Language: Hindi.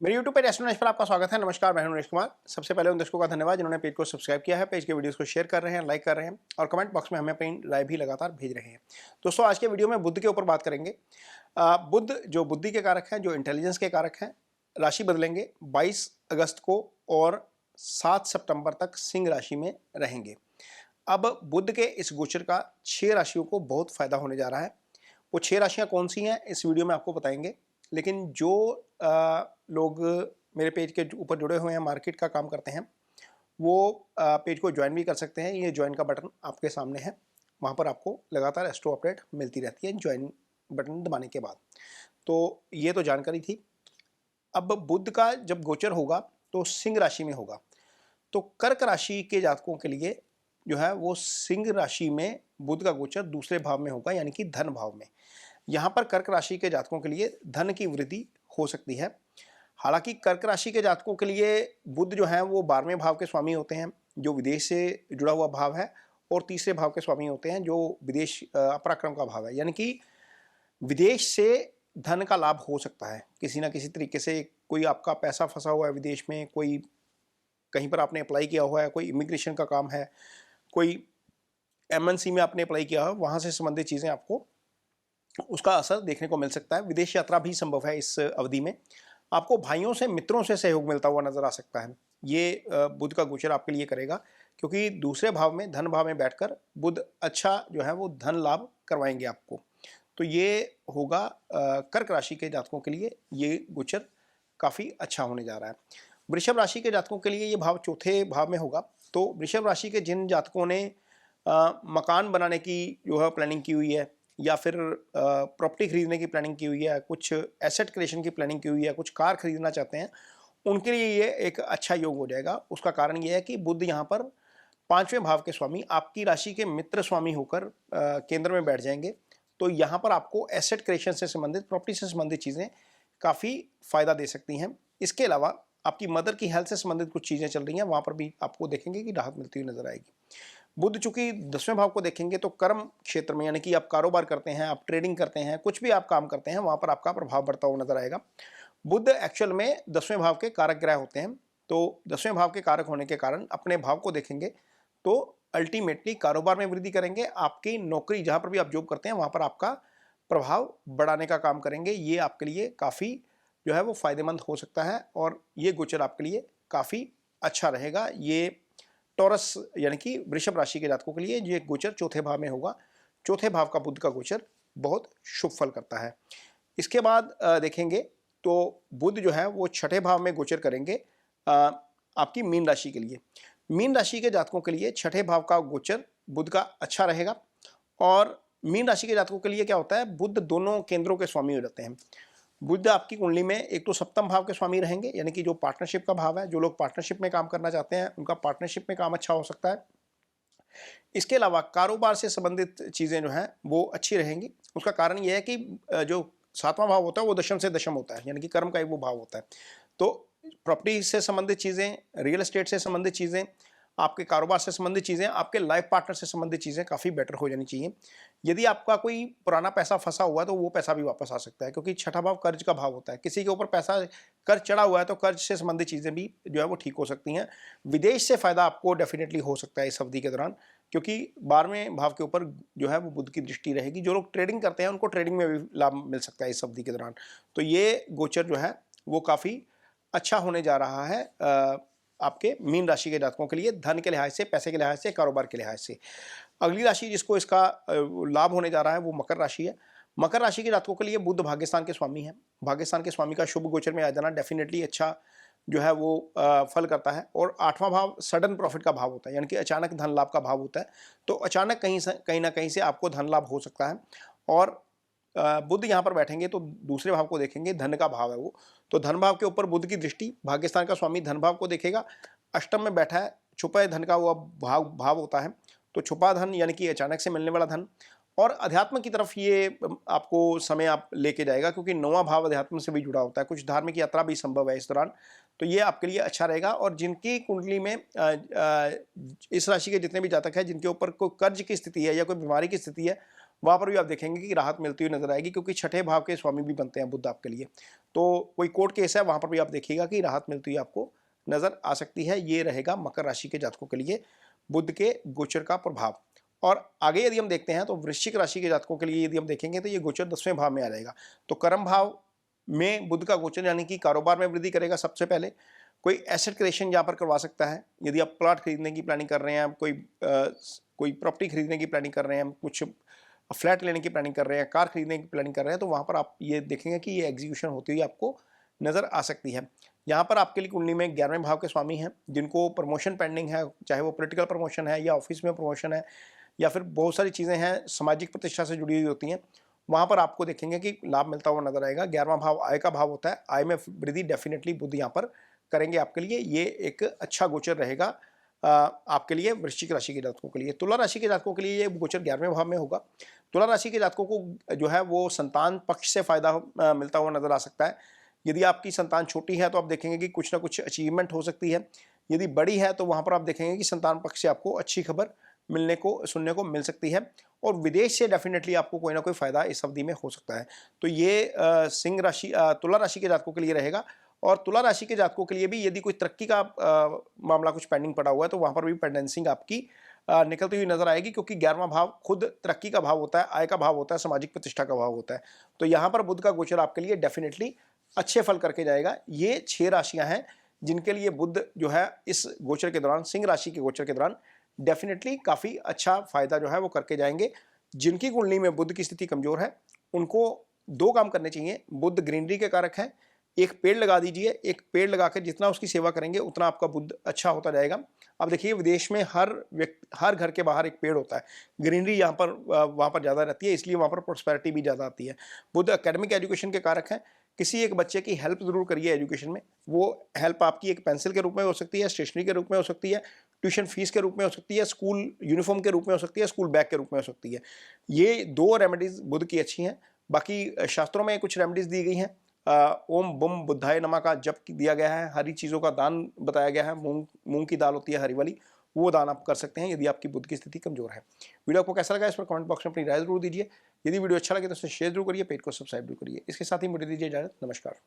मेरे YouTube पे एस्ट्रोनॉट पर आपका स्वागत है। नमस्कार, मैं हूं नरेश कुमार। सबसे पहले उन दर्शकों का धन्यवाद जिन्होंने पेज को सब्सक्राइब किया है, पेज के वीडियोस को शेयर कर रहे हैं, लाइक कर रहे हैं और कमेंट बॉक्स में हमें अपनी राय भी लगातार भेज रहे हैं। दोस्तों, आज के वीडियो में बुध के ऊपर बात करेंगे। बुध जो बुद्धि के कारक हैं, जो इंटेलिजेंस के कारक हैं, राशि बदलेंगे 22 अगस्त को और 7 सितंबर तक सिंह राशि में रहेंगे। अब बुध के इस गोचर का 6 राशियों को बहुत फायदा होने जा रहा है। वो 6 राशियां कौन सी हैं इस वीडियो में आपको बताएंगे। लेकिन जो लोग मेरे पेज के ऊपर जुड़े हुए हैं, मार्केट का काम करते हैं, वो पेज को ज्वाइन भी कर सकते हैं। ये ज्वाइन का बटन आपके सामने है, वहाँ पर आपको लगातार एस्ट्रो अपडेट मिलती रहती है ज्वाइन बटन दबाने के बाद। तो ये तो जानकारी थी। अब बुध का जब गोचर होगा तो सिंह राशि में होगा। तो कर्क राशि के जातकों के लिए जो है वो सिंह राशि में बुध का गोचर दूसरे भाव में होगा, यानी कि धन भाव में। यहाँ पर कर्क राशि के जातकों के लिए धन की वृद्धि हो सकती है। हालांकि कर्क राशि के जातकों के लिए बुध जो है वो 12वें भाव के स्वामी होते हैं, जो विदेश से जुड़ा हुआ भाव है, और तीसरे भाव के स्वामी होते हैं, जो विदेश पराक्रम का भाव है। यानी कि विदेश से धन का लाभ हो सकता है किसी ना किसी तरीके से। कोई आपका पैसा फंसा हुआ है विदेश में, कोई कहीं पर आपने अप्लाई किया हुआ है, कोई इमिग्रेशन का काम है, कोई एमएनसी में आपने अप्लाई किया है, वहाँ से संबंधित चीज़ें आपको उसका असर देखने को मिल सकता है। विदेश यात्रा भी संभव है इस अवधि में। आपको भाइयों से, मित्रों से सहयोग मिलता हुआ नजर आ सकता है। ये बुध का गोचर आपके लिए करेगा, क्योंकि दूसरे भाव में, धन भाव में बैठकर बुध अच्छा जो है वो धन लाभ करवाएंगे आपको। तो ये होगा कर्क राशि के जातकों के लिए ये गोचर काफ़ी अच्छा होने जा रहा है। वृषभ राशि के जातकों के लिए ये भाव चौथे भाव में होगा। तो वृषभ राशि के जिन जातकों ने मकान बनाने की जो है प्लानिंग की हुई है, या फिर प्रॉपर्टी खरीदने की प्लानिंग की हुई है, कुछ एसेट क्रिएशन की प्लानिंग की हुई है, कुछ कार खरीदना चाहते हैं, उनके लिए ये एक अच्छा योग हो जाएगा। उसका कारण ये है कि बुध यहाँ पर 5वें भाव के स्वामी, आपकी राशि के मित्र स्वामी होकर केंद्र में बैठ जाएंगे। तो यहाँ पर आपको एसेट क्रिएशन से संबंधित, प्रॉपर्टी से संबंधित चीज़ें काफ़ी फायदा दे सकती हैं। इसके अलावा आपकी मदर की हेल्थ से संबंधित कुछ चीज़ें चल रही हैं, वहाँ पर भी आपको देखेंगे कि राहत मिलती हुई नजर आएगी। बुध चूंकि 10वें भाव को देखेंगे तो कर्म क्षेत्र में, यानी कि आप कारोबार करते हैं, आप ट्रेडिंग करते हैं, कुछ भी आप काम करते हैं, वहां पर आपका प्रभाव बढ़ता हुआ नजर आएगा। बुध एक्चुअल में 10वें भाव के कारक ग्रह होते हैं। तो 10वें भाव के कारक होने के कारण अपने भाव को देखेंगे तो अल्टीमेटली कारोबार में वृद्धि करेंगे। आपकी नौकरी, जहां पर भी आप जॉब करते हैं, वहां पर आपका प्रभाव बढ़ाने का काम करेंगे। ये आपके लिए काफ़ी जो है वो फायदेमंद हो सकता है, और ये गोचर आपके लिए काफ़ी अच्छा रहेगा। ये टॉरस यानी कि वृषभ राशि के जातकों के लिए ये गोचर चौथे भाव में होगा। चौथे भाव का बुध का गोचर बहुत शुभ फल करता है। इसके बाद देखेंगे तो बुध जो है वो छठे भाव में गोचर करेंगे आपकी मीन राशि के लिए। मीन राशि के जातकों के लिए छठे भाव का गोचर बुध का अच्छा रहेगा। और मीन राशि के जातकों के लिए क्या होता है, बुध दोनों केंद्रों के स्वामी हो जाते हैं। बुध आपकी कुंडली में एक तो सप्तम भाव के स्वामी रहेंगे, यानी कि जो पार्टनरशिप का भाव है, जो लोग पार्टनरशिप में काम करना चाहते हैं उनका पार्टनरशिप में काम अच्छा हो सकता है। इसके अलावा कारोबार से संबंधित चीज़ें जो हैं वो अच्छी रहेंगी। उसका कारण यह है कि जो 7वां भाव होता है वो दशम से दशम होता है, यानी कि कर्म का एक वो भाव होता है। तो प्रॉपर्टी से संबंधित चीज़ें, रियल एस्टेट से संबंधित चीज़ें, आपके कारोबार से संबंधित चीज़ें, आपके लाइफ पार्टनर से संबंधित चीज़ें काफ़ी बेटर हो जानी चाहिए। यदि आपका कोई पुराना पैसा फंसा हुआ है तो वो पैसा भी वापस आ सकता है, क्योंकि छठा भाव कर्ज का भाव होता है। किसी के ऊपर पैसा कर्ज चढ़ा हुआ है तो कर्ज से संबंधित चीज़ें भी जो है वो ठीक हो सकती हैं। विदेश से फ़ायदा आपको डेफिनेटली हो सकता है इस अवधि के दौरान, क्योंकि 12वें भाव के ऊपर जो है वो बुध की दृष्टि रहेगी। जो लोग ट्रेडिंग करते हैं उनको ट्रेडिंग में भी लाभ मिल सकता है इस अवधि के दौरान। तो ये गोचर जो है वो काफ़ी अच्छा होने जा रहा है आपके मीन राशि के जातकों के लिए, धन के लिहाज से, पैसे के लिहाज से, कारोबार के लिहाज से। अगली राशि जिसको इसका लाभ होने जा रहा है वो मकर राशि है। मकर राशि के जातकों के लिए बुध भाग्यस्थान के स्वामी हैं। भाग्यस्थान के स्वामी का शुभ गोचर में आ जाना डेफिनेटली अच्छा जो है वो फल करता है। और 8वां भाव सडन प्रॉफिट का भाव होता है, यानी कि अचानक धन लाभ का भाव होता है। तो अचानक कहीं ना कहीं से आपको धन लाभ हो सकता है। और बुध यहाँ पर बैठेंगे तो दूसरे भाव को देखेंगे, धन का भाव है वो। तो धन भाव के ऊपर बुध की दृष्टि, भाग्यस्थान का स्वामी धन भाव को देखेगा। अष्टम में बैठा है, छुपा धन का वो भाव होता है। तो छुपा धन यानी कि अचानक से मिलने वाला धन, और अध्यात्म की तरफ ये आपको समय आप लेके जाएगा, क्योंकि 9वां भाव अध्यात्म से भी जुड़ा होता है। कुछ धार्मिक यात्रा भी संभव है इस दौरान। तो ये आपके लिए अच्छा रहेगा। और जिनकी कुंडली में इस राशि के जितने भी जातक हैं जिनके ऊपर कोई कर्ज की स्थिति है या कोई बीमारी की स्थिति है, वहाँ पर भी आप देखेंगे कि राहत मिलती हुई नजर आएगी, क्योंकि छठे भाव के स्वामी भी बनते हैं बुध आपके लिए। तो कोई कोर्ट केस है वहाँ पर भी आप देखिएगा कि राहत मिलती हुई आपको नजर आ सकती है। ये रहेगा मकर राशि के जातकों के लिए बुध के गोचर का प्रभाव। और आगे यदि हम देखते हैं तो वृश्चिक राशि के जातकों के लिए यदि हम देखेंगे तो ये गोचर 10वें भाव में आ जाएगा। तो कर्म भाव में बुध का गोचर यानी कि कारोबार में वृद्धि करेगा। सबसे पहले कोई एसेट क्रिएशन यहाँ पर करवा सकता है। यदि आप प्लॉट खरीदने की प्लानिंग कर रहे हैं, कोई प्रॉपर्टी खरीदने की प्लानिंग कर रहे हैं, कुछ फ्लैट लेने की प्लानिंग कर रहे हैं, कार खरीदने की प्लानिंग कर रहे हैं, तो वहाँ पर आप ये देखेंगे कि ये एग्जीक्यूशन होती हुई आपको नज़र आ सकती है। यहाँ पर आपके लिए कुंडली में 11वें भाव के स्वामी हैं, जिनको प्रमोशन पेंडिंग है, चाहे वो पॉलिटिकल प्रमोशन है या ऑफिस में प्रमोशन है या फिर बहुत सारी चीज़ें हैं सामाजिक प्रतिष्ठा से जुड़ी हुई होती हैं, वहाँ पर आपको देखेंगे कि लाभ मिलता हुआ नजर आएगा। 11वां भाव आय का भाव होता है, आय में वृद्धि डेफिनेटली बुध यहाँ पर करेंगे आपके लिए। ये एक अच्छा गोचर रहेगा आपके लिए वृश्चिक राशि के जातकों के लिए। तुला राशि के जातकों के लिए ये गोचर 11वें भाव में होगा। तुला राशि के जातकों को जो है वो संतान पक्ष से फायदा मिलता हुआ नजर आ सकता है। यदि आपकी संतान छोटी है तो आप देखेंगे कि कुछ ना कुछ अचीवमेंट हो सकती है। यदि बड़ी है तो वहाँ पर आप देखेंगे कि संतान पक्ष से आपको अच्छी खबर मिलने को सुनने को मिल सकती है, और विदेश से डेफिनेटली आपको कोई ना कोई फायदा इस अवधि में हो सकता है। तो ये तुला राशि के जातकों के लिए रहेगा। और तुला राशि के जातकों के लिए भी यदि कोई तरक्की का मामला कुछ पेंडिंग पड़ा हुआ है तो वहाँ पर भी पेंडेंसिंग आपकी निकलती हुई नजर आएगी, क्योंकि 11वां भाव खुद तरक्की का भाव होता है, आय का भाव होता है, सामाजिक प्रतिष्ठा का भाव होता है। तो यहाँ पर बुध का गोचर आपके लिए डेफिनेटली अच्छे फल करके जाएगा। ये 6 राशियां हैं जिनके लिए बुध जो है इस गोचर के दौरान, सिंह राशि के गोचर के दौरान डेफिनेटली काफ़ी अच्छा फायदा जो है वो करके जाएंगे। जिनकी कुंडली में बुध की स्थिति कमजोर है उनको 2 काम करने चाहिए। बुध ग्रीनरी के कारक है, एक पेड़ लगा दीजिए। एक पेड़ लगाकर जितना उसकी सेवा करेंगे उतना आपका बुध अच्छा होता जाएगा। अब देखिए विदेश में हर घर के बाहर एक पेड़ होता है। ग्रीनरी यहाँ पर वहाँ पर ज़्यादा रहती है, इसलिए वहाँ पर प्रोस्पेरिटी भी ज़्यादा आती है। बुध एकेडमिक एजुकेशन के कारक हैं। किसी एक बच्चे की हेल्प जरूर करिए एजुकेशन में। वो हेल्प आपकी एक पेंसिल के रूप में हो सकती है, स्टेशनरी के रूप में हो सकती है, ट्यूशन फीस के रूप में हो सकती है, स्कूल यूनिफॉर्म के रूप में हो सकती है, स्कूल बैग के रूप में हो सकती है। ये 2 रेमेडीज बुध की अच्छी हैं। बाकी शास्त्रों में कुछ रेमेडीज दी गई हैं। ओम बम बुद्धाय नमः का जप दिया गया है। हरी चीज़ों का दान बताया गया है। मूंग की दाल होती है हरी वाली, वो दान आप कर सकते हैं यदि आपकी बुध की स्थिति कमजोर है। वीडियो आपको कैसा लगा इस पर कमेंट बॉक्स में अपनी राय जरूर दीजिए। यदि वीडियो अच्छा लगे तो उसे शेयर जरूर करिए, पेज को सब्सक्राइब जरूर करिए। इसके साथ ही मुझे दीजिए इजाजत। नमस्कार।